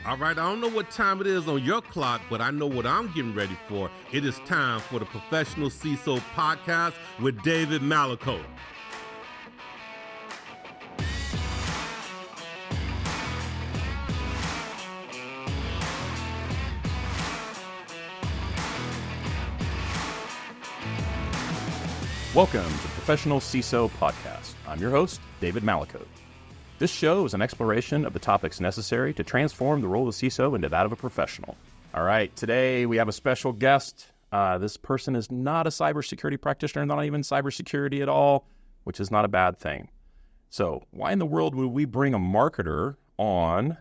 All right, I don't know what time it is on your clock, but I know what I'm getting ready for. It is time for the Professional CISO Podcast with David Malicoat. Welcome to the Professional CISO Podcast. I'm your host, David Malicoat. This show is an exploration of the topics necessary to transform the role of CISO into that of a professional. All right, today we have a special guest. This person is not a cybersecurity practitioner, not even cybersecurity at all, which is not a bad thing. So why in the world would we bring a marketer on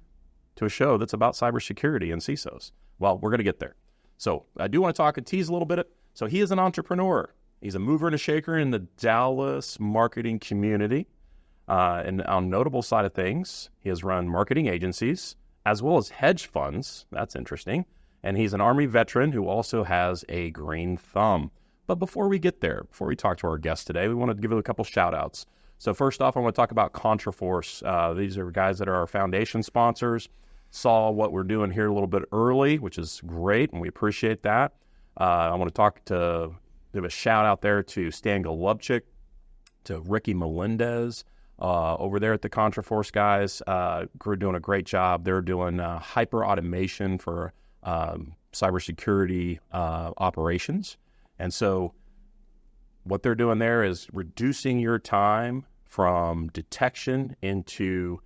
to a show that's about cybersecurity and CISOs? Well, we're going to get there. So I do want to talk and tease a little bit. So he is an entrepreneur. He's a mover and a shaker in the Dallas marketing community. And on notable side of things, he has run marketing agencies as well as hedge funds. That's interesting. And he's an Army veteran who also has a green thumb. But before we get there, before we talk to our guest today, we want to give you a couple shout outs. So first off, I want to talk about ContraForce. These are guys that are our foundation sponsors. Saw what we're doing here a little bit early, which is great, and we appreciate that. I want to give a shout out there to Stan Golubchik, to Ricky Melendez, over there at the ContraForce guys. We're doing a great job. They're doing hyper automation for cybersecurity operations. And so what they're doing there is reducing your time from detection into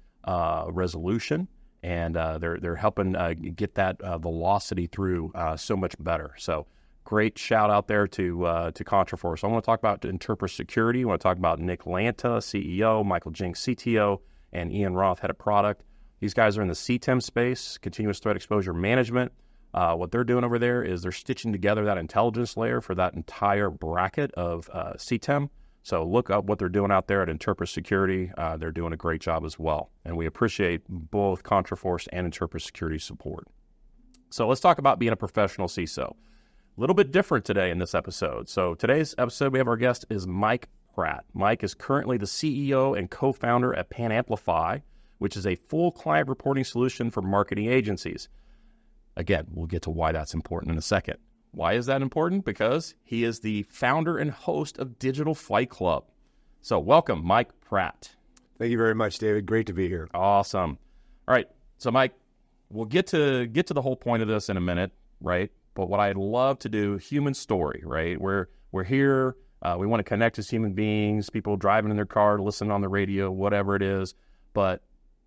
resolution. And they're helping get that velocity through so much better. So great shout out there to ContraForce. I want to talk about Interpret Security. I want to talk about Nick Lanta, CEO, Michael Jinks, CTO, and Ian Roth, head of product. These guys are in the CTEM space, continuous threat exposure management. What they're doing over there is they're stitching together that intelligence layer for that entire bracket of CTEM. So look up what they're doing out there at Interpret Security. They're doing a great job as well. And we appreciate both ContraForce and Interpret Security support. So let's talk about being a professional CISO. A little bit different today in this episode. So today's episode, we have our guest is Mike Pratt. Mike is currently the CEO and co-founder at PanAmplify, which is a full client reporting solution for marketing agencies. Again, we'll get to why that's important in a second. Why is that important? Because he is the founder and host of Digital Fight Club. So welcome, Mike Pratt. Thank you very much, David. Great to be here. Awesome. All right. So Mike, we'll get to the whole point of this in a minute, right? But what I'd love to do, human story, right? We're here. We want to connect as human beings, people driving in their car, listening on the radio, whatever it is. But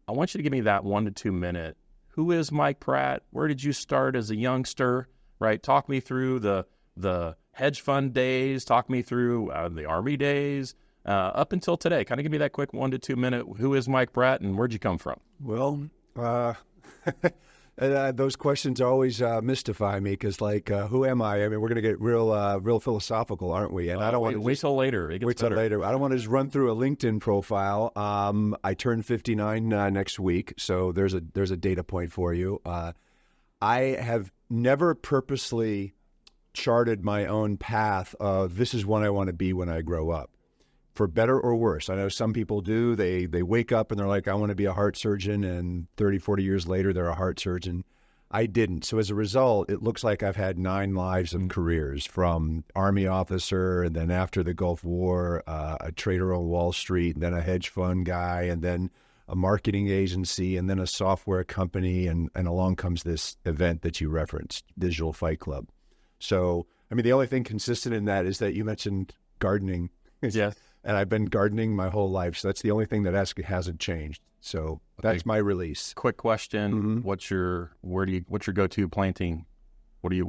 I want you to give me that 1 to 2 minute. Who is Mike Pratt? Where did you start as a youngster, right? Talk me through the hedge fund days. Talk me through the Army days up until today. Kind of give me that quick 1 to 2 minute. Who is Mike Pratt and where'd you come from? Well, those questions always mystify me because, who am I? I mean, we're going to get real philosophical, aren't we? And I don't want to wait till later. It gets better. Later. I don't want to just run through a LinkedIn profile. I turn 59 next week, so there's a data point for you. I have never purposely charted my own path of this is what I want to be when I grow up. For better or worse. I know some people do. They wake up and they're like, I want to be a heart surgeon, and 30, 40 years later, they're a heart surgeon. I didn't. So as a result, it looks like I've had 9 lives and careers, from Army officer, and then after the Gulf War, a trader on Wall Street, and then a hedge fund guy, and then a marketing agency, and then a software company, and along comes this event that you referenced, Digital Fight Club. So, I mean, the only thing consistent in that is that you mentioned gardening. Yes. And I've been gardening my whole life, so that's the only thing that hasn't changed. So that's my release. Quick question: Mm-hmm. What's your go-to planting? What do you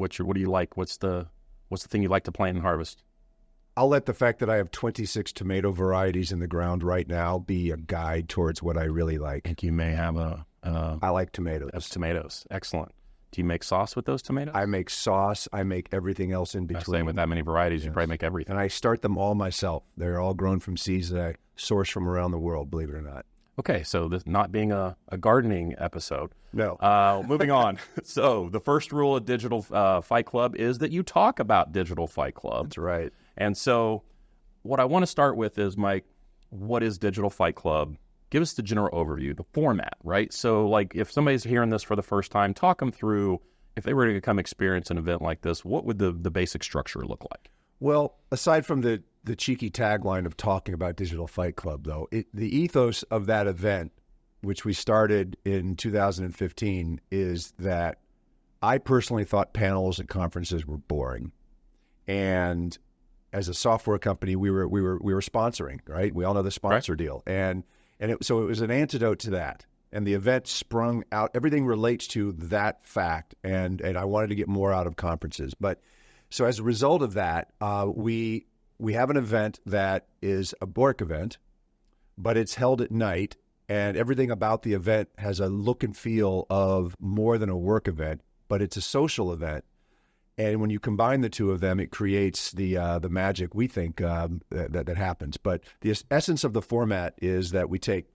like? What's the thing you like to plant and harvest? I'll let the fact that I have 26 tomato varieties in the ground right now be a guide towards what I really like. I think you may have I like tomatoes. That's tomatoes. Excellent. Do you make sauce with those tomatoes? I make sauce. I make everything else in between. Same with that many varieties, you probably make everything. And I start them all myself. They're all grown from seeds that I source from around the world, believe it or not. Okay, so this not being a gardening episode. No. Moving on. So the first rule of Digital Fight Club is that you talk about Digital Fight Club. That's right. And so what I want to start with is, Mike, what is Digital Fight Club? give us the general overview, the format, right? So, like, if somebody's hearing this for the first time, talk them through, if they were to come experience an event like this, what would the basic structure look like? Well, aside from the cheeky tagline of talking about Digital Fight Club, though, the ethos of that event, which we started in 2015, is that I personally thought panels and conferences were boring. And as a software company, we were sponsoring, right? We all know the sponsor deal. So it was an antidote to that. And the event sprung out. Everything relates to that fact. And I wanted to get more out of conferences. But so as a result of that, we have an event that is a work event, but it's held at night. And everything about the event has a look and feel of more than a work event, but it's a social event. And when you combine the two of them, it creates the magic we think that happens. But the essence of the format is that we take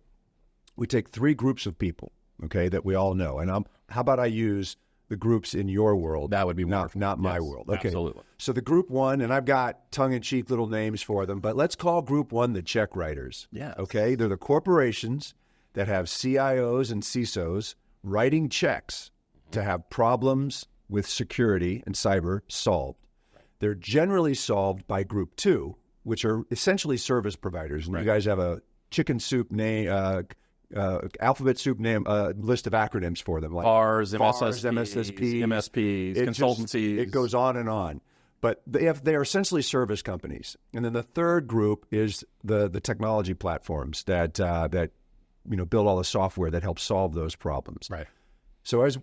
three groups of people, okay, that we all know. And how about I use the groups in your world? That would be not my world. Okay. Absolutely. So the group one, and I've got tongue-in-cheek little names for them, but let's call group one the check writers. Yeah. Okay, they're the corporations that have CIOs and CISOs writing checks to have problems with security and cyber solved. Right. They're generally solved by group two, which are essentially service providers. And you guys have a chicken soup name, alphabet soup name, list of acronyms for them. Like VARs, MSSPs, consultancies. It goes on and on. But they are essentially service companies. And then the third group is the technology platforms that build all the software that helps solve those problems. Right. So as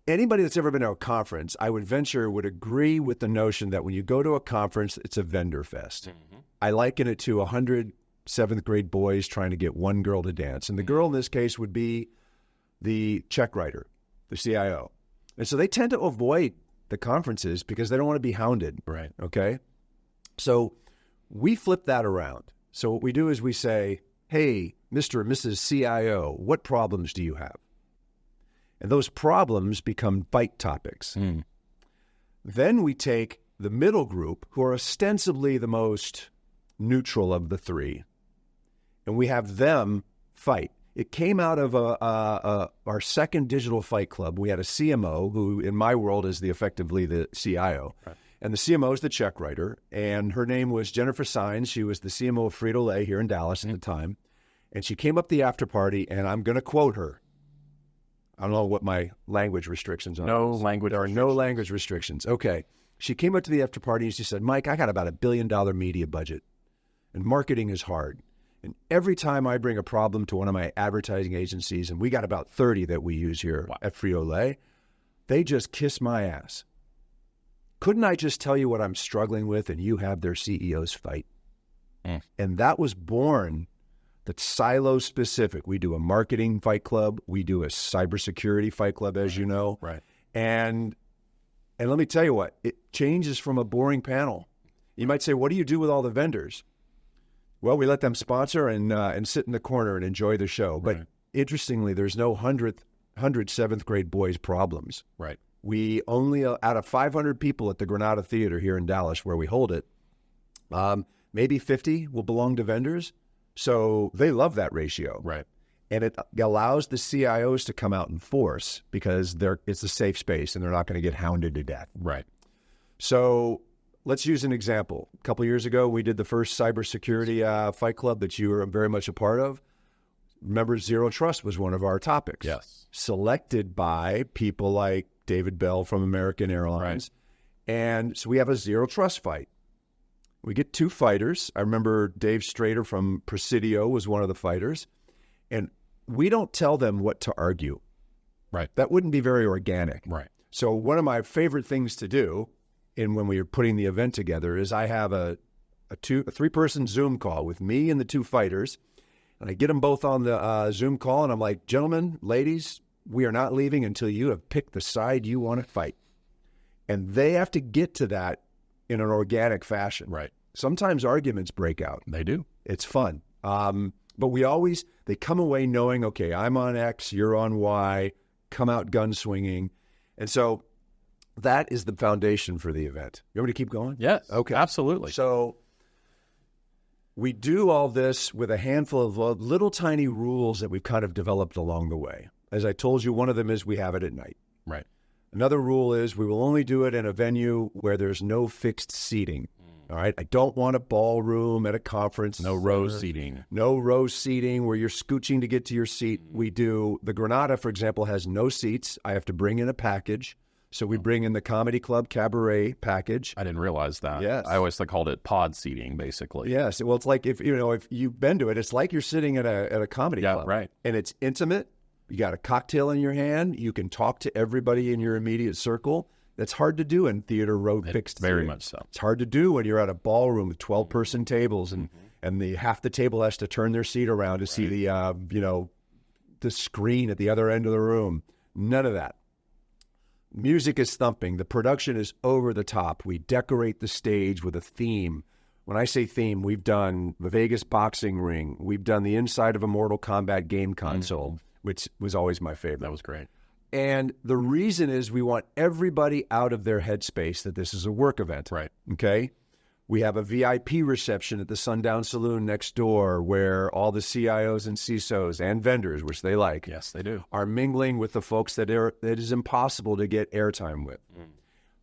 anybody that's ever been to a conference, I would agree with the notion that when you go to a conference, it's a vendor fest. Mm-hmm. I liken it to 100 7th grade boys trying to get one girl to dance. And the girl in this case would be the check writer, the CIO. And so they tend to avoid the conferences because they don't want to be hounded. Right. Okay. So we flip that around. So what we do is we say, hey, Mr. and Mrs. CIO, what problems do you have? And those problems become fight topics. Mm. Then we take the middle group, who are ostensibly the most neutral of the three, and we have them fight. It came out of our second Digital Fight Club. We had a CMO, who in my world is effectively the CIO. Right. And the CMO is the check writer, and her name was Jennifer Sines. She was the CMO of Frito-Lay here in Dallas at the time. And she came up the after party, and I'm going to quote her. I don't know what my language restrictions are. There are no language restrictions. Okay. She came up to the after party and she said, Mike, I got about $1 billion media budget, and marketing is hard. And every time I bring a problem to one of my advertising agencies, and we got about 30 that we use here at Frito-Lay, they just kiss my ass. Couldn't I just tell you what I'm struggling with and you have their CEOs fight? Mm. And that was born, that's silo specific. We do a marketing fight club. We do a cybersecurity fight club, as you know. Right. And let me tell you what, it changes from a boring panel. You might say, what do you do with all the vendors? Well, we let them sponsor and sit in the corner and enjoy the show. But interestingly, there's no 100 7th grade boys problems. Right. We only, out of 500 people at the Grenada Theater here in Dallas where we hold it, maybe 50 will belong to vendors. So they love that ratio. Right. And it allows the CIOs to come out in force because it's a safe space and they're not going to get hounded to death. Right. So let's use an example. A couple of years ago, we did the first cybersecurity fight club that you were very much a part of. Remember, Zero Trust was one of our topics. Yes. Selected by people like David Bell from American Airlines. Right. And so we have a Zero Trust fight. We get two fighters. I remember Dave Strader from Presidio was one of the fighters. And we don't tell them what to argue. Right. That wouldn't be very organic. Right. So one of my favorite things to do when we are putting the event together is I have a 3-person Zoom call with me and the two fighters. And I get them both on the Zoom call, and I'm like, gentlemen, ladies, we are not leaving until you have picked the side you want to fight. And they have to get to that in an organic fashion. Right. Sometimes arguments break out. They do. It's fun. But they come away knowing, okay, I'm on X, you're on Y, come out gunswinging. And so that is the foundation for the event. You want me to keep going? Yes. Okay. Absolutely. So We do all this with a handful of little tiny rules that we've kind of developed along the way. As I told you, one of them is we have it at night. Right. Another rule is we will only do it in a venue where there's no fixed seating. All right. I don't want a ballroom at a conference. No row seating. No row seating where you're scooching to get to your seat. We do. The Grenada, for example, has no seats. I have to bring in a package. So we bring in the comedy club cabaret package. I didn't realize that. Yes. I always called it pod seating, basically. Yes. Well, it's like if you've been to it, it's like you're sitting at a comedy club. Right. And it's intimate. You got a cocktail in your hand. You can talk to everybody in your immediate circle. That's hard to do in theater row fixed. Very much so. It's hard to do when you're at a ballroom with 12-person tables and the half the table has to turn their seat around to see the screen at the other end of the room. None of that. Music is thumping. The production is over the top. We decorate the stage with a theme. When I say theme, we've done the Vegas boxing ring. We've done the inside of a Mortal Kombat game console, which was always my favorite. That was great. And the reason is we want everybody out of their headspace that this is a work event. Right. Okay? We have a VIP reception at the Sundown Saloon next door where all the CIOs and CISOs and vendors, which they like, Yes, they do. are mingling with the folks that it is impossible to get airtime with.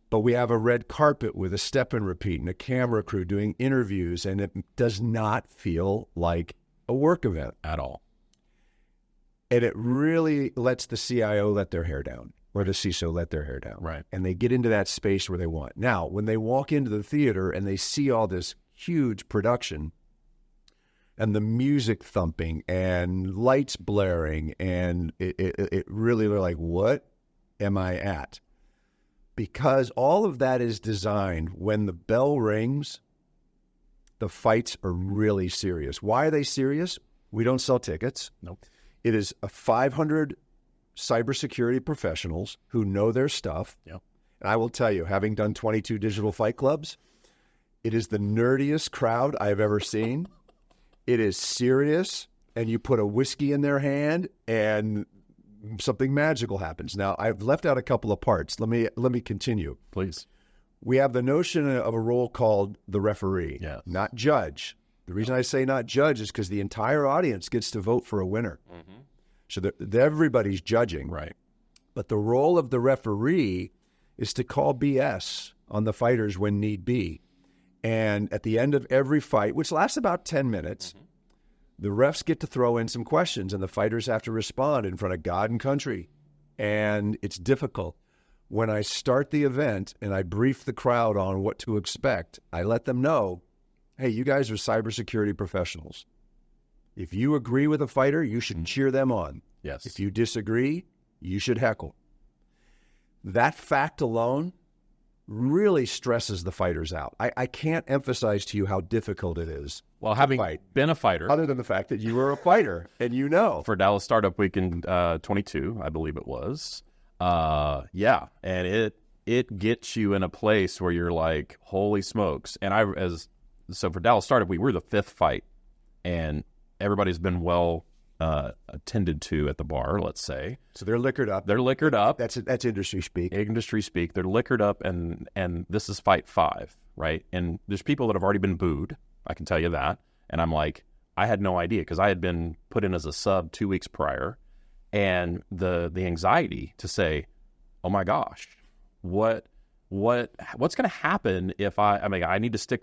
But we have a red carpet with a step and repeat and a camera crew doing interviews, and it does not feel like a work event At all. And it really lets the CIO let their hair down, or the CISO let their hair down. Right. And they get into that space where they want. Now, when they walk into the theater and they see all this huge production and the music thumping and lights blaring, and it really, they're like, what am I at? Because all of that is designed when the bell rings, the fights are really serious. Why are they serious? We don't sell tickets. Nope. It is a 500 cybersecurity professionals who know their stuff. Yep. And I will tell you, having done 22 digital fight clubs, it is the nerdiest crowd I've ever seen. It is serious, and you put a whiskey in their hand, and something magical happens. Now, I've left out a couple of parts. Let me continue. Please. We have the notion of a role called the referee, Yes. not judge. The reason I say not judge is because the entire audience gets to vote for a winner. So everybody's judging. Right. But the role of the referee is to call BS on the fighters when need be. And at the end of every fight, which lasts about 10 minutes, the refs get to throw in some questions, and the fighters have to respond in front of God and country. And it's difficult. When I start the event and I brief the crowd on what to expect, I let them know, hey, you guys are cybersecurity professionals. If you agree with a fighter, you should cheer them on. Yes. If you disagree, you should heckle. That fact alone really stresses the fighters out. I can't emphasize to you how difficult it is. Well, having fight. been a fighter, Other than the fact that you were a fighter and you know. for Dallas Startup Weekend 22, I believe it was. Yeah, and it gets you in a place where you're like, holy smokes. And so for Dallas Startup, we were the fifth fight, and everybody's been well attended to at the bar, let's say. So they're liquored up. They're liquored up. That's industry speak. Industry speak. They're liquored up, and this is fight 5, right? And there's people that have already been booed. I can tell you that. And I'm like, I had no idea because I had been put in as a sub 2 weeks prior, and the anxiety to say, oh my gosh, what's going to happen if I need to stay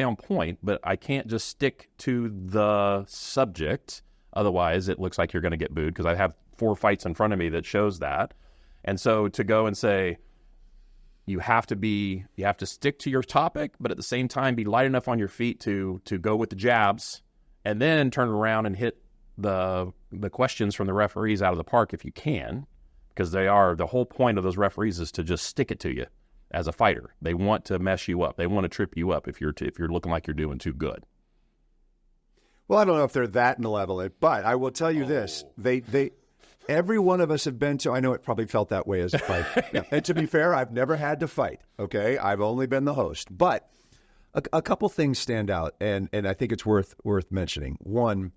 on point, but I can't just stick to the subject. Otherwise, it looks like you're going to get booed because I have 4 fights in front of me that shows that. And so to go and say, you have to stick to your topic, but at the same time be light enough on your feet to go with the jabs, and then turn around and hit the questions from the referees out of the park if you can, because the whole point of those referees is to just stick it to you as a fighter. They want to mess you up. They want to trip you up if you're looking like you're doing too good. Well, I don't know if they're that malevolent, but I will tell you this. Every one of us have been to, I know it probably felt that way as a fight. Yeah. And to be fair, I've never had to fight, okay? I've only been the host. But a couple things stand out, and I think it's worth mentioning. One,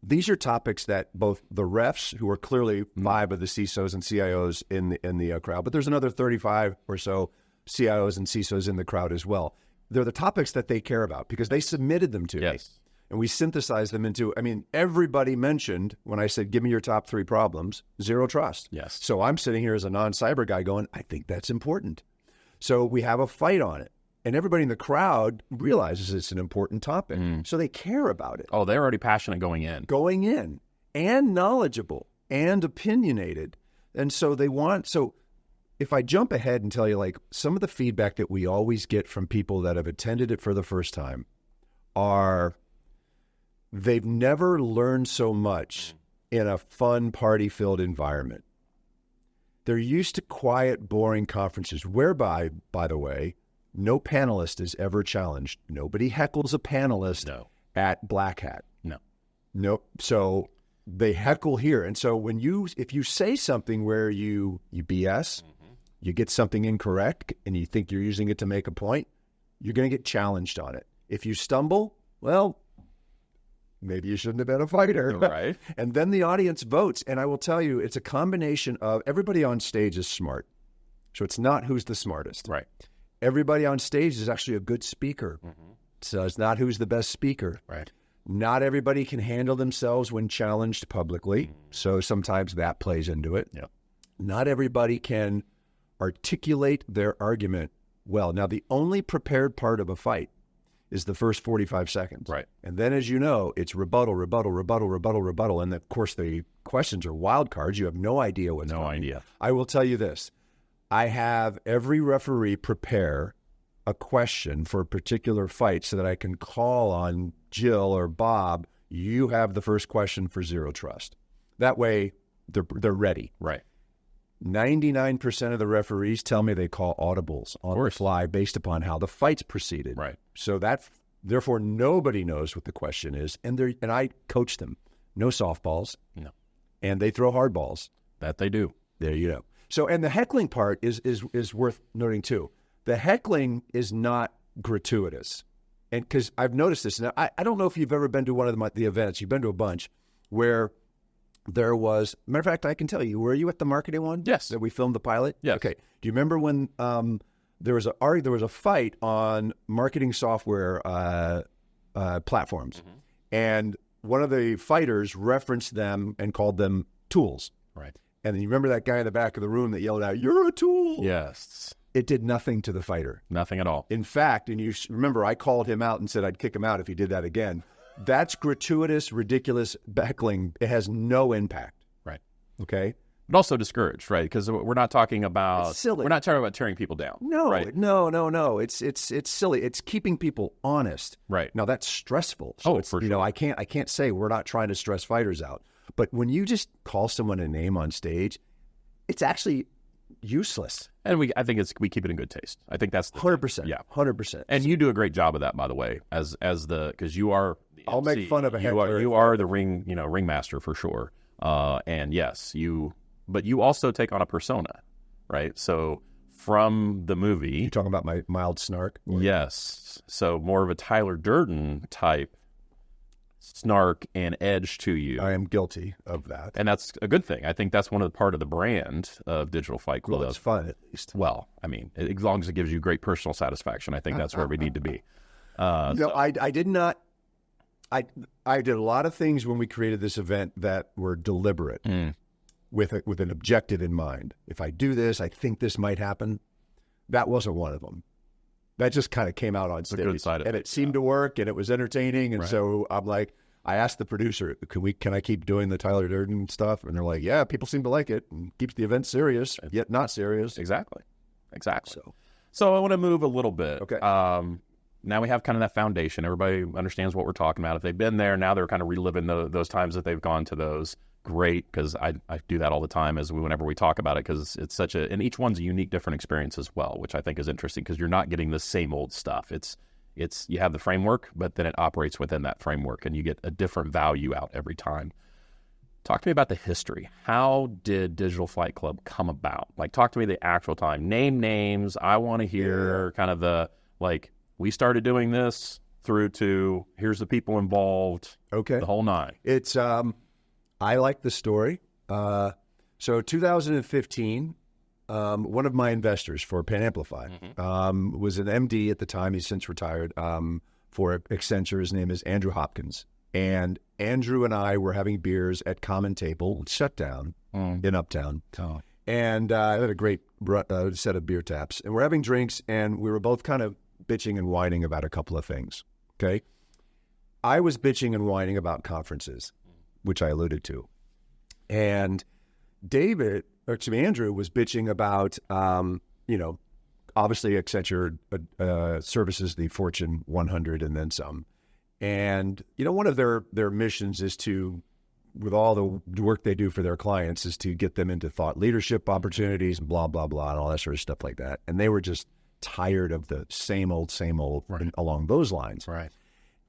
these are topics that both the refs, who are clearly 5 of the CISOs and CIOs in the crowd, but there's another 35 or so CIOs and CISOs in the crowd as well. they're the topics that they care about because they submitted them to me. And we synthesized them into, everybody mentioned when I said, give me your top 3 problems, zero trust. Yes. So I'm sitting here as a non-cyber guy going, I think that's important. So we have a fight on it. And everybody in the crowd realizes it's an important topic. So they care about it. Oh, they're already passionate going in. And knowledgeable and opinionated. And so so if I jump ahead and tell you, like, some of the feedback that we always get from people that have attended it for the first time are they've never learned so much in a fun, party-filled environment. They're used to quiet, boring conferences, whereby, by the way, no panelist is ever challenged. Nobody heckles a panelist at Black Hat. Nope. So they heckle here. And so if you say something where you BS, you get something incorrect, and you think you're using it to make a point, you're going to get challenged on it. If you stumble, well, maybe you shouldn't have been a fighter. Right. And then the audience votes. And I will tell you, it's a combination of everybody on stage is smart. So it's not who's the smartest. Right. Everybody on stage is actually a good speaker. So it's not who's the best speaker. Right. Not everybody can handle themselves when challenged publicly. So sometimes that plays into it. Yep. Not everybody can articulate their argument well. Now, the only prepared part of a fight is the first 45 seconds. Right. And then, as you know, it's rebuttal. And, of course, the questions are wild cards. You have no idea what's coming. No idea. I will tell you this. I have every referee prepare a question for a particular fight so that I can call on Jill or Bob. You have the first question for zero trust. That way, they're ready. Right. 99% of the referees tell me they call audibles on the fly based upon how the fight's proceeded. Right. So therefore, nobody knows what the question is, and I coach them. No softballs. No. And they throw hard balls. That they do. There you go. So, and the heckling part is worth noting too. The heckling is not gratuitous, and because I've noticed this. Now, I don't know if you've ever been to one of the events. You've been to a bunch where there was. Matter of fact, I can tell you. Were you at the marketing one? Yes. That we filmed the pilot. Yes. Okay. Do you remember when there was a fight on marketing software platforms, and one of the fighters referenced them and called them tools. Right. And then you remember that guy in the back of the room that yelled out, "You're a tool." Yes. It did nothing to the fighter. Nothing at all. In fact, and you remember I called him out and said I'd kick him out if he did that again. That's gratuitous, ridiculous heckling. It has no impact. Right. Okay? But also discouraged, right? Because we're not talking about It's silly. We're not talking about tearing people down. No, right? no. It's silly. It's keeping people honest. Right. Now that's stressful. Oh, for sure. I can't say we're not trying to stress fighters out. But when you just call someone a name on stage, it's actually useless. And I think we keep it in good taste. I think that's 100%. Yeah, 100%. And you do a great job of that, by the way, because you are. The I'll MC. make fun of a heckler. You are the ringmaster for sure. And yes, but you also take on a persona, right? So from the movie, You talking about my mild snark? yes. So more of a Tyler Durden type snark and edge to you. I am guilty of that. And that's a good thing. I think that's one of the part of the brand of Digital Fight Club. Well, it's fun at least. Well, I mean, as long as it gives you great personal satisfaction, I think that's where we need to be. I did not. I did a lot of things when we created this event that were deliberate, with an objective in mind. If I do this, I think this might happen. That wasn't one of them. That just kind of came out on stage, good side of and it seemed to work, and it was entertaining. And so I'm like, I asked the producer, can I keep doing the Tyler Durden stuff? And they're like, yeah, people seem to like it, and keeps the event serious, yet not serious. Exactly. So I want to move a little bit. Okay. Now we have kind of that foundation. Everybody understands what we're talking about. If they've been there, now they're kind of reliving those times that they've gone to those. Great, because I do that all the time whenever we talk about it, because it's and each one's a unique, different experience as well, which I think is interesting because you're not getting the same old stuff. It's you have the framework, but then it operates within that framework, and you get a different value out every time. Talk to me about the history. How did Digital Fight Club come about? Like, talk to me the actual time. Name names. I want to hear kind of we started doing this through to here's the people involved. Okay. The whole nine. It's I like the story. So 2015, one of my investors for Pan Amplify, was an MD at the time. He's since retired for Accenture. His name is Andrew Hopkins. And Andrew and I were having beers at Common Table, shut down in Uptown. Oh. And I had a great set of beer taps. And we're having drinks, and we were both kind of bitching and whining about a couple of things, okay? I was bitching and whining about conferences, which I alluded to. And Andrew was bitching about, obviously Accenture services the Fortune 100 and then some. And, one of their missions is to, with all the work they do for their clients, is to get them into thought leadership opportunities and blah, blah, blah, and all that sort of stuff like that. And they were just tired of the same old right. along those lines. Right.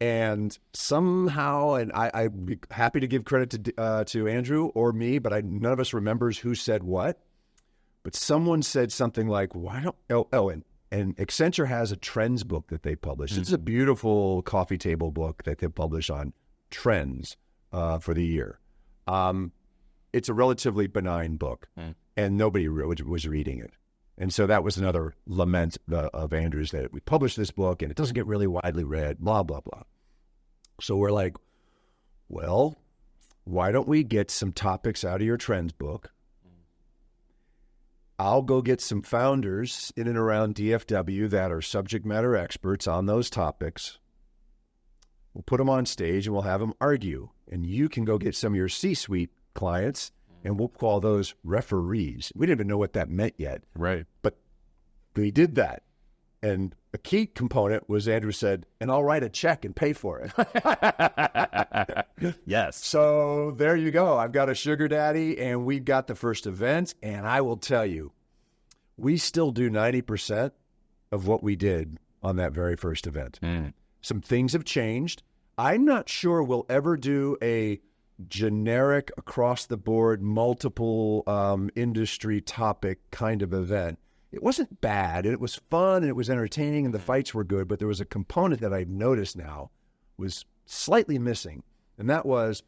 And somehow, and I'd be happy to give credit to Andrew or me, but none of us remembers who said what. But someone said something like, and Accenture has a trends book that they publish. It's a beautiful coffee table book that they publish on trends for the year. It's a relatively benign book, and nobody was reading it. And so that was another lament of Andrew's, that we published this book and it doesn't get really widely read, blah, blah, blah. So we're like, well, why don't we get some topics out of your trends book? I'll go get some founders in and around DFW that are subject matter experts on those topics. We'll put them on stage and we'll have them argue. And you can go get some of your C-suite clients, and we'll call those referees. We didn't even know what that meant yet. Right. But we did that. And a key component was Andrew said, and I'll write a check and pay for it. Yes. So there you go. I've got a sugar daddy, and we've got the first event. And I will tell you, we still do 90% of what we did on that very first event. Some things have changed. I'm not sure we'll ever do a generic, across-the-board, multiple industry topic kind of event. It wasn't bad, and it was fun, and it was entertaining, and the fights were good, but there was a component that I've noticed now was slightly missing, and that was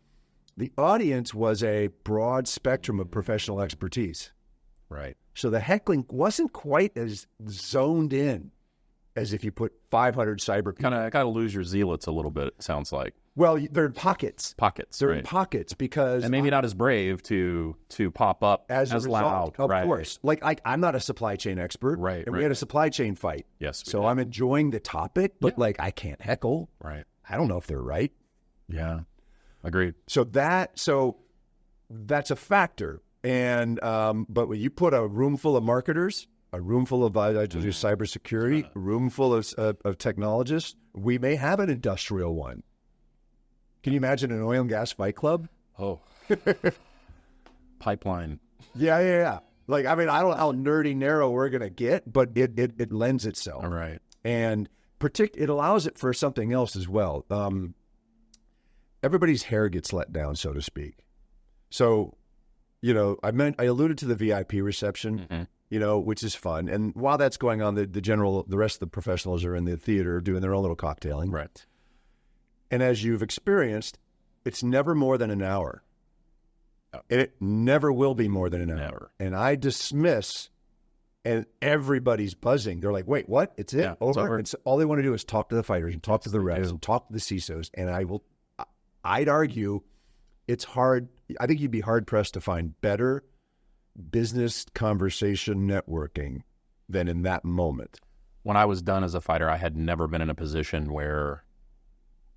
the audience was a broad spectrum of professional expertise. Right. So the heckling wasn't quite as zoned in as if you put 500 cyber people. Kind of lose your zealots a little bit, it sounds like. Well, they're in pockets. They're in pockets because... And maybe not as brave to pop up as loud. Of course. Like, I'm not a supply chain expert. Right. And we had a supply chain fight. Yes. So I'm enjoying the topic, but I can't heckle. Right. I don't know if they're right. Yeah. Agreed. So that's a factor. And but when you put a room full of marketers, a room full of cybersecurity, a room full of technologists, we may have an industrial one. Can you imagine an oil and gas fight club? Oh. Pipeline. Yeah. Like, I mean, I don't know how nerdy narrow we're going to get, but it lends itself. All right. And it allows it for something else as well. Everybody's hair gets let down, so to speak. So, I alluded to the VIP reception, which is fun. And while that's going on, the rest of the professionals are in the theater doing their own little cocktailing. Right. And as you've experienced, it's never more than an hour. And it never will be more than an hour. And I dismiss, and everybody's buzzing. They're like, wait, what? It's it? Yeah, over? it's over. And so all they want to do is talk to the fighters and talk to the reps and talk to the CISOs. And I'd argue it's hard. I think you'd be hard-pressed to find better business conversation networking than in that moment. When I was done as a fighter, I had never been in a position where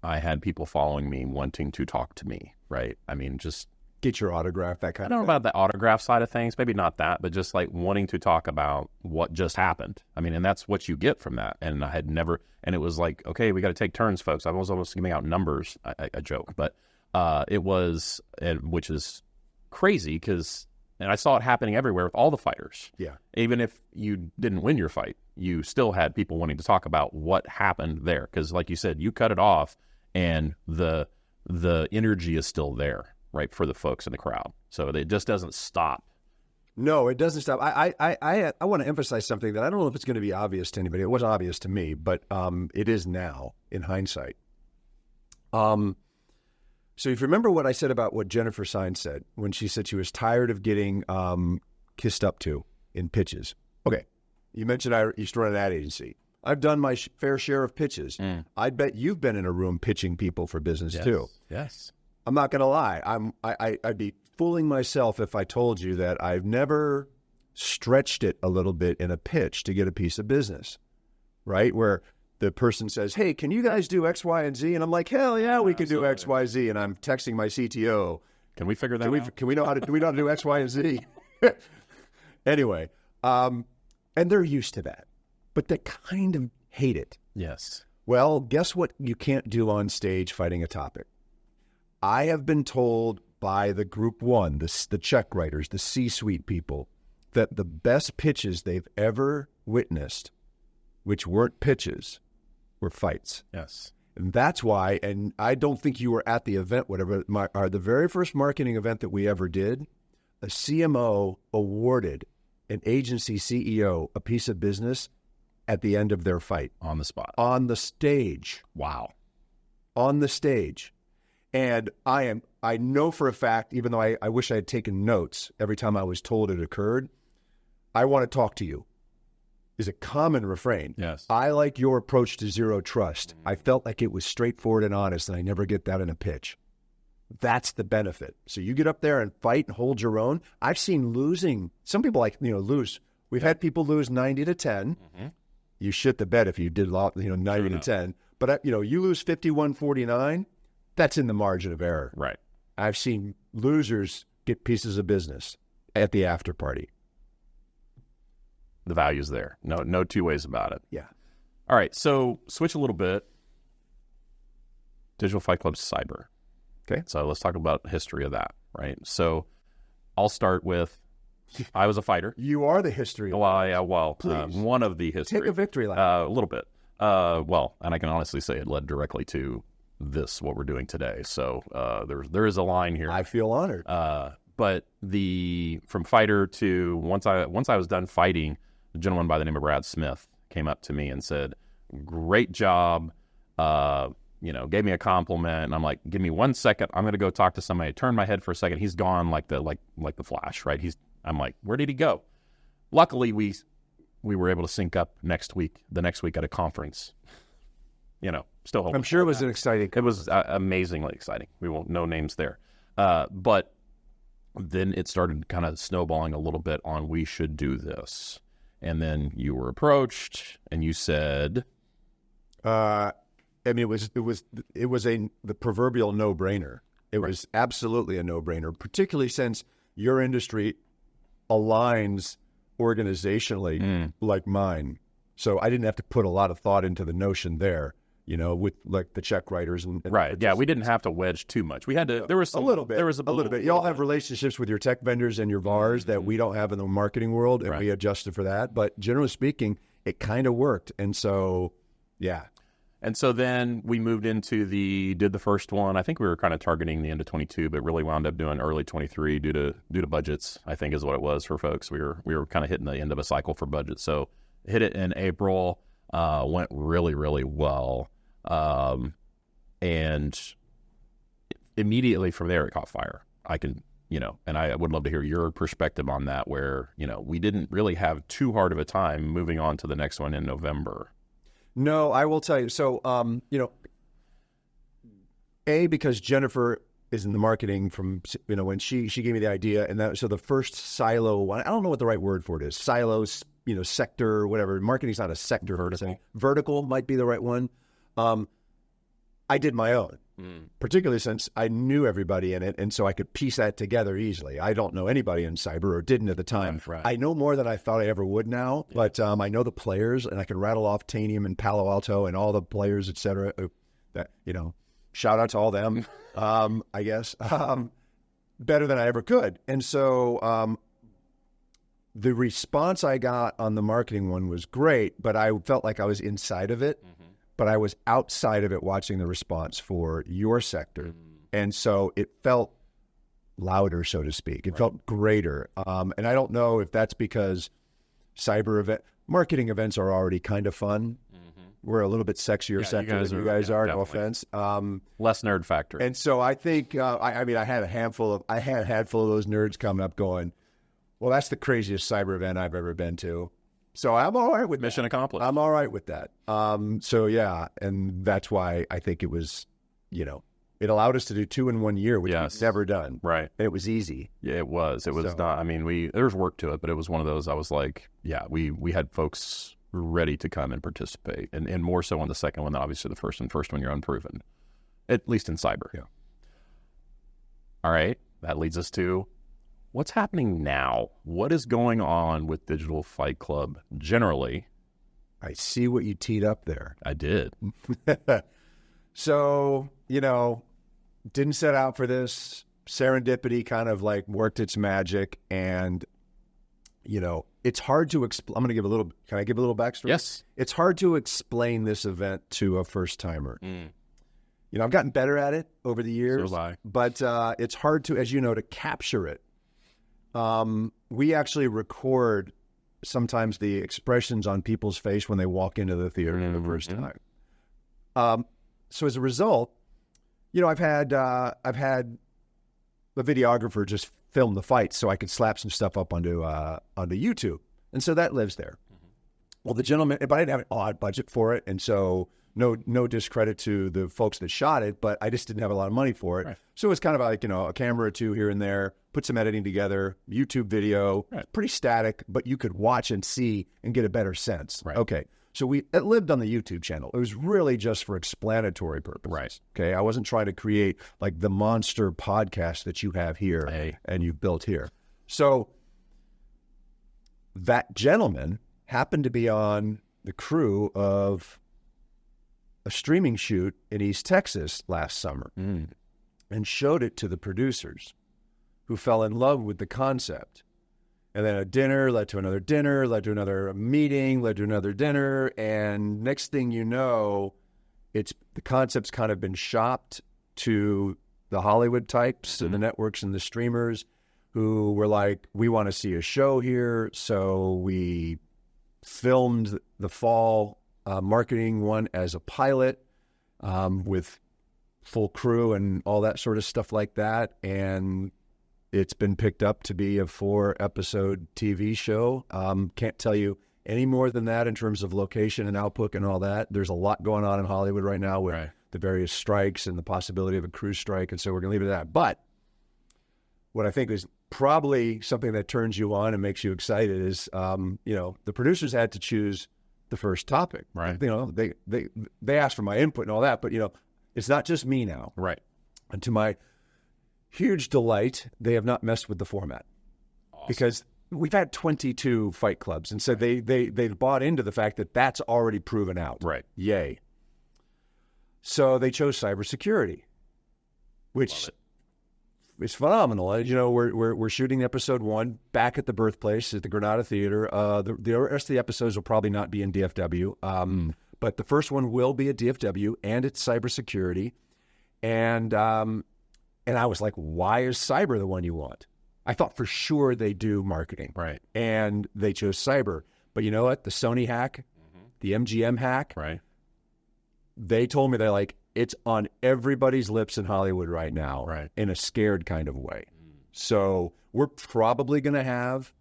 I had people following me wanting to talk to me, right? I mean, just... Get your autograph, that kind of thing. I don't know about the autograph side of things, maybe not that, but just like wanting to talk about what just happened. I mean, and that's what you get from that. And I had never... And it was like, okay, we got to take turns, folks. I was almost giving out numbers, I joke, but it was... which is crazy because... And I saw it happening everywhere with all the fighters. Yeah. Even if you didn't win your fight, you still had people wanting to talk about what happened there. Because like you said, you cut it off and the energy is still there, right, for the folks in the crowd. So it just doesn't stop. No, it doesn't stop. I want to emphasize something that I don't know if it's going to be obvious to anybody. It wasn't obvious to me, but it is now in hindsight. So if you remember what I said about what Jennifer Saenz said when she said she was tired of getting kissed up to in pitches. Okay, you mentioned I used to run an ad agency. I've done my fair share of pitches. I bet you've been in a room pitching people for business too. Yes. I'm not going to lie. I'd be fooling myself if I told you that I've never stretched it a little bit in a pitch to get a piece of business, right? Where the person says, hey, can you guys do X, Y, and Z? And I'm like, hell yeah, we can do X, Y, Z. And I'm texting my CTO. Can we figure that out? Can we know how to do X, Y, and Z? Anyway, and they're used to that, but they kind of hate it. Yes. Well, guess what you can't do on stage fighting a topic? I have been told by the group one, the check writers, the C-suite people, that the best pitches they've ever witnessed, which weren't pitches, were fights. Yes. And that's why, and I don't think you were at the event, whatever, the very first marketing event that we ever did, a CMO awarded an agency CEO a piece of business at the end of their fight. On the spot. On the stage. Wow. On the stage. And I know for a fact, even though I wish I had taken notes every time I was told it occurred, I want to talk to you, is a common refrain. Yes. I like your approach to zero trust. I felt like it was straightforward and honest, and I never get that in a pitch. That's the benefit. So you get up there and fight and hold your own. I've seen losing. Some people lose. We've had people lose 90 to 10. Mm-hmm. You shit the bed if you did 90 to 10. But, you lose 51-49. That's in the margin of error. Right. I've seen losers get pieces of business at the after party. The value's there. No two ways about it. Yeah. All right. So switch a little bit. Digital Fight Club Cyber. Okay. So let's talk about history of that, right? So I'll start with, I was a fighter. You are the history. One of the history. Take a victory lap. A little bit. And I can honestly say it led directly to what we're doing today. So there is a line here. I feel honored. But from fighter to once I was done fighting, a gentleman by the name of Brad Smith came up to me and said, "Great job." Gave me a compliment, and I'm like, "Give me 1 second. I'm going to go talk to somebody." I turned my head for a second. He's gone like the Flash, right? I'm like, "Where did he go?" Luckily, we were able to sync up the next week at a conference. Still hoping. I'm sure it was exciting. It was amazingly exciting. We won't no names there, but then it started kind of snowballing a little bit on we should do this, and then you were approached and you said, it was the proverbial no-brainer. It Right. was absolutely a no-brainer, particularly since your industry aligns organizationally like mine. So I didn't have to put a lot of thought into the notion there, with like the check writers and right. Yeah, we didn't have to wedge too much. We had to. There was a little bit. There was a little bit. Y'all have relationships with your tech vendors and your VARs that we don't have in the marketing world, and we adjusted for that. But generally speaking, it kind of worked. And so, yeah. And so then we moved into did the first one. I think we were kind of targeting the end of 22, but really wound up doing early 23 due to budgets, I think is what it was for folks. We were kind of hitting the end of a cycle for budget. So hit it in April, went really, really well. And immediately from there, it caught fire. And I would love to hear your perspective on that, where, we didn't really have too hard of a time moving on to the next one in November. No, I will tell you. So, because Jennifer is in the marketing from, when she gave me the idea, and so the first silo one, I don't know what the right word for it is. Silos, sector, whatever. Marketing's not a sector. Vertical might be the right one. I did my own, particularly since I knew everybody in it, and so I could piece that together easily. I don't know anybody in cyber, or didn't at the time. Right. I know more than I thought I ever would now, but I know the players, and I can rattle off Tanium and Palo Alto and all the players, et cetera. That shout out to all them. I guess better than I ever could, and so the response I got on the marketing one was great, but I felt like I was inside of it. But I was outside of it watching the response for your sector. And so it felt louder, so to speak. It felt greater. And I don't know if that's because marketing events are already kind of fun. We're a little bit sexier sector than you guys are, no offense. Less nerd factor. And so I think, I had a handful of those nerds coming up going, Well, that's the craziest cyber event I've ever been to. So I'm all right with Mission accomplished. I'm all right with that. So yeah, and that's why I think it was, you know, it allowed us to do 2 in 1 year, which we've never done. Right. And it was easy. Yeah, it was. It was not. I mean, there's work to it, but it was one of those. I was like, yeah, we had folks ready to come and participate, and more so on the second one than obviously the first one. First one, you're unproven, at least in cyber. Yeah. All right, that leads us to what's happening now. What is going on with Digital Fight Club generally? I see what you teed up there. I did. So, you know, didn't set out for this. Serendipity kind of like worked its magic, and, you know, it's hard to explain. I'm going to give a little, can I give a little backstory? Yes. It's hard to explain this event to a first timer. You know, I've gotten better at it over the years. So have I. But it's hard to, as you know, to capture it. We actually record sometimes the expressions on people's face when they walk into the theater for the first time. So as a result, you know, I've had the videographer just film the fight so I could slap some stuff up onto YouTube, and so that lives there. Well, the gentleman, but I didn't have an odd budget for it, and so no discredit to the folks that shot it, but I just didn't have a lot of money for it. Right. So it was kind of like, you know, a camera or two here and there, put some editing together, YouTube video, pretty static, but you could watch and see and get a better sense. Right. Okay. So it lived on the YouTube channel. It was really just for explanatory purposes. Right. Okay. I wasn't trying to create like the monster podcast that you have here and you've built here. So that gentleman happened to be on the crew of a streaming shoot in East Texas last summer and showed it to the producers, who fell in love with the concept. And then a dinner led to another dinner, led to another meeting, led to another dinner. And next thing you know, the concept's kind of been shopped to the Hollywood types and the networks and the streamers who were like, we want to see a show here. So we filmed the fall marketing one as a pilot with full crew and all that sort of stuff like that. And it's been picked up to be a 4-episode TV show. Can't tell you any more than that in terms of location and output and all that. There's a lot going on in Hollywood right now with the various strikes and the possibility of a crew strike, and so we're going to leave it at that. But what I think is probably something that turns you on and makes you excited is, you know, the producers had to choose the first topic. Right. You know, they asked for my input and all that, but, you know, it's not just me now. Right. And to my huge delight, they have not messed with the format. Awesome. Because we've had 22 fight clubs, and so they bought into the fact that that's already proven out. Right. Yay. So they chose cybersecurity, which is phenomenal. You know, we're shooting episode 1 back at the birthplace at the Grenada Theater. The rest of the episodes will probably not be in DFW, but the first one will be at DFW, and it's cybersecurity. And I was like, why is cyber the one you want? I thought for sure they do marketing. Right. And they chose cyber. But you know what? The Sony hack, the MGM hack, they told me, they're like, it's on everybody's lips in Hollywood right now, in a scared kind of way. So we're probably going to have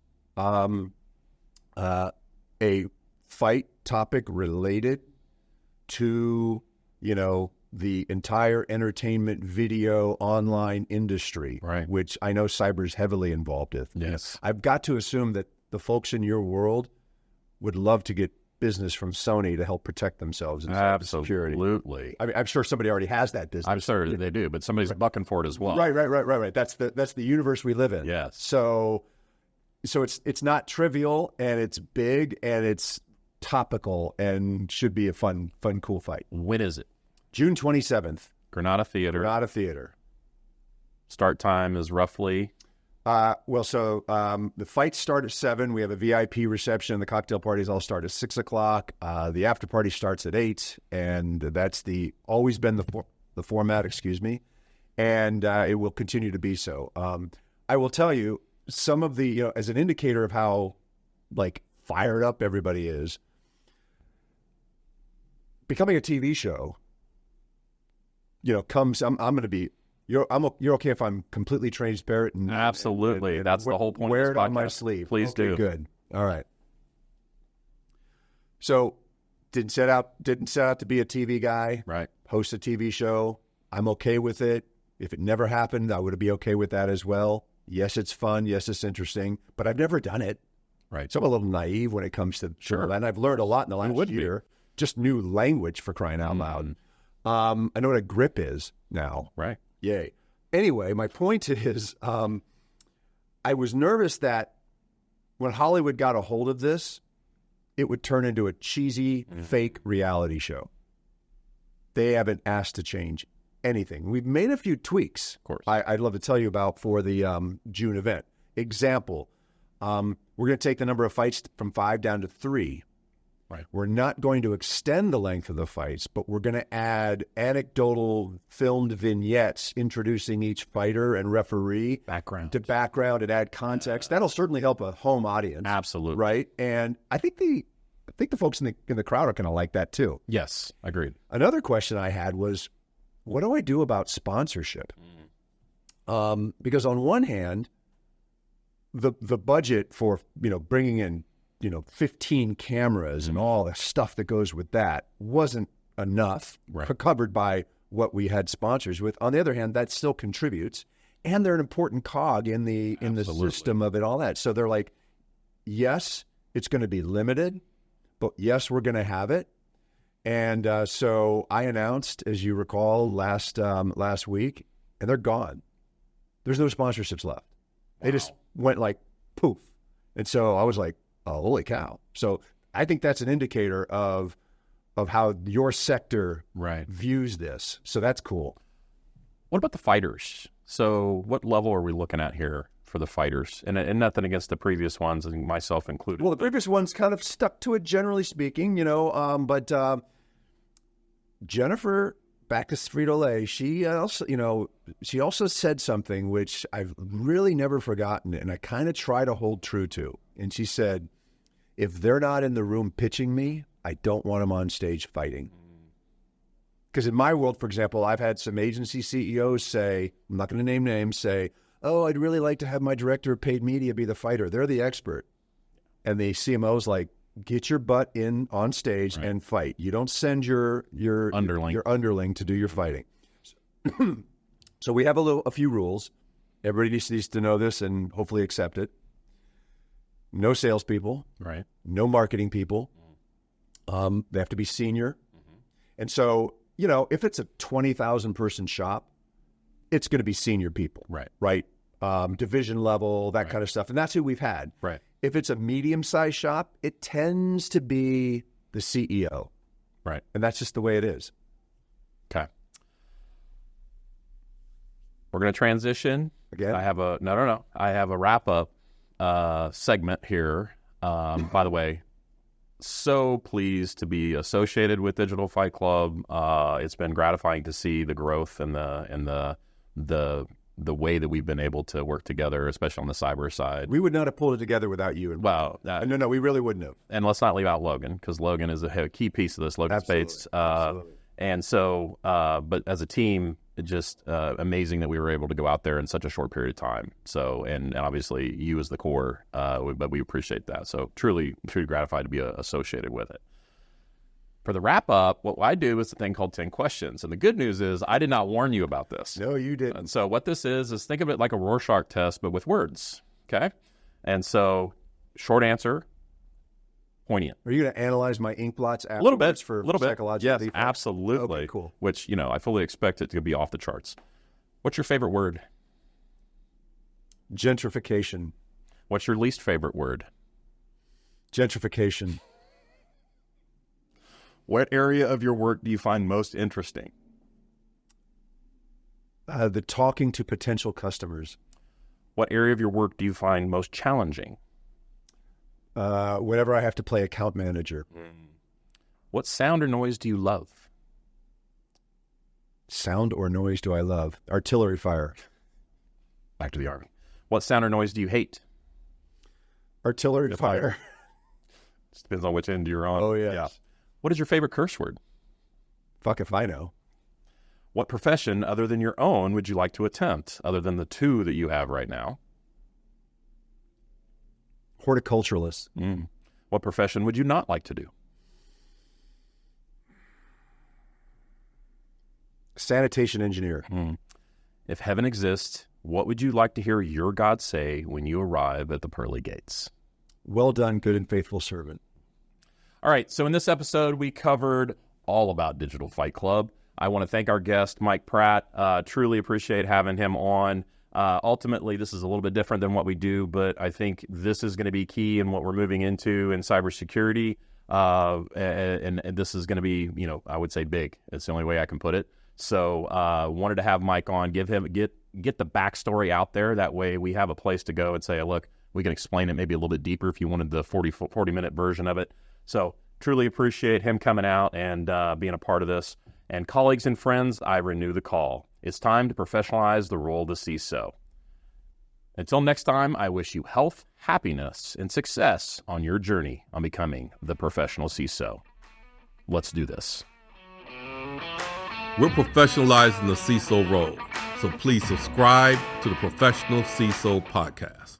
a fight topic related to, you know, the entire entertainment video online industry, which I know cyber is heavily involved with. Yes. I've got to assume that the folks in your world would love to get business from Sony to help protect themselves in cybersecurity. Absolutely. I mean, I'm sure somebody already has that business. I'm sure they do, but somebody's bucking for it as well. Right. That's the universe we live in. Yes. So it's not trivial, and it's big, and it's topical, and should be a fun, cool fight. When is it? June 27th. Grenada Theater. Start time is roughly? The fights start at 7. We have a VIP reception. The cocktail parties all start at 6 o'clock. The after party starts at 8, and that's always been the format, and it will continue to be so. I will tell you, some of the, you know, as an indicator of how, like, fired up everybody is, becoming a TV show, you know, I'm going to be You're okay if I'm completely transparent? And, Absolutely. That's the whole point wear of this it on podcast. my sleeve. Please okay, do. Good. All right. So didn't set out to be a TV guy. Right. Host a TV show. I'm okay with it. If it never happened, I would be okay with that as well. Yes, it's fun. Yes, it's interesting. But I've never done it. Right. So I'm a little naive when it comes to Sure. and I've learned a lot in the last year. Just new language, for crying out loud. I know what a grip is now. Right. Yay. Anyway, my point is, I was nervous that when Hollywood got a hold of this, it would turn into a cheesy, fake reality show. They haven't asked to change anything. We've made a few tweaks. Of course. I'd love to tell you about for the June event. Example, we're going to take the number of fights from 5 down to 3. Right. We're not going to extend the length of the fights, but we're going to add anecdotal filmed vignettes introducing each fighter and referee Background. to background and add context. That'll certainly help a home audience. Absolutely. Right? And I think the folks in the crowd are going to like that too. Yes. Agreed. Another question I had was, what do I do about sponsorship? Because on one hand, the budget for bringing in 15 cameras and all the stuff that goes with that wasn't enough, covered by what we had sponsors with. On the other hand, that still contributes, and they're an important cog in the system of it, all that. So they're like, yes, it's going to be limited, but yes, we're going to have it. And so I announced, as you recall, last week, and they're gone. There's no sponsorships left. They just went like poof. And so I was like, oh, holy cow. So I think that's an indicator of how your sector views this. So that's cool. What about the fighters? So what level are we looking at here for the fighters? And nothing against the previous ones, and myself included. Well, the previous ones kind of stuck to it, generally speaking, but Jennifer Backus Frito-Lay, she also said something which I've really never forgotten, and I kind of try to hold true to. And she said, if they're not in the room pitching me, I don't want them on stage fighting. Because in my world, for example, I've had some agency CEOs say, I'm not going to name names, say, oh, I'd really like to have my director of paid media be the fighter. They're the expert. And the CMO's like, get your butt in on stage and fight. You don't send your underling to do your fighting. So we have a few rules. Everybody needs to know this and hopefully accept it. No salespeople. Right. No marketing people. They have to be senior. And so, if it's a 20,000 person shop, it's going to be senior people. Right. Division level, that kind of stuff. And that's who we've had. Right. If it's a medium-sized shop, it tends to be the CEO. Right. And that's just the way it is. Okay. We're going to transition. Again? I have a wrap-up segment here. By the way, so pleased to be associated with Digital Fight Club. It's been gratifying to see the growth and the way that we've been able to work together, especially on the cyber side. We would not have pulled it together without you. No, we really wouldn't have. And let's not leave out Logan, because Logan is a key piece of this. Logan Spates. Absolutely. And so, but as a team, it just amazing that we were able to go out there in such a short period of time. So, and obviously you as the core, but we appreciate that. So truly gratified to be associated with it. For the wrap-up, what I do is a thing called 10 questions. And the good news is I did not warn you about this. No, you didn't. And so what this is think of it like a Rorschach test, but with words, okay? And so short answer, poignant. Are you going to analyze my ink blots afterwards? A little bit. For little bit. psychological Yes, defense? absolutely. Okay, cool. Which, I fully expect it to be off the charts. What's your favorite word? Gentrification. What's your least favorite word? Gentrification. What area of your work do you find most interesting? The talking to potential customers. What area of your work do you find most challenging? Whenever I have to play account manager. What sound or noise do you love? Sound or noise do I love? Artillery fire. Back to the Army. What sound or noise do you hate? Artillery fire. Just depends on which end you're on. Oh, yes. Yeah. What is your favorite curse word? Fuck if I know. What profession other than your own would you like to attempt, other than the two that you have right now? Horticulturalist. What profession would you not like to do? Sanitation engineer. If heaven exists, what would you like to hear your God say when you arrive at the pearly gates? Well done, good and faithful servant. All right, so in this episode, we covered all about Digital Fight Club. I want to thank our guest, Mike Pratt. Truly appreciate having him on. Ultimately, this is a little bit different than what we do, but I think this is going to be key in what we're moving into in cybersecurity. And this is going to be, I would say big. It's the only way I can put it. So wanted to have Mike on, get the backstory out there. That way we have a place to go and say, look, we can explain it maybe a little bit deeper if you wanted the 40-minute version of it. So truly appreciate him coming out and being a part of this. And colleagues and friends, I renew the call. It's time to professionalize the role of the CISO. Until next time, I wish you health, happiness, and success on your journey on becoming the professional CISO. Let's do this. We're professionalizing the CISO role, so please subscribe to the Professional CISO Podcast.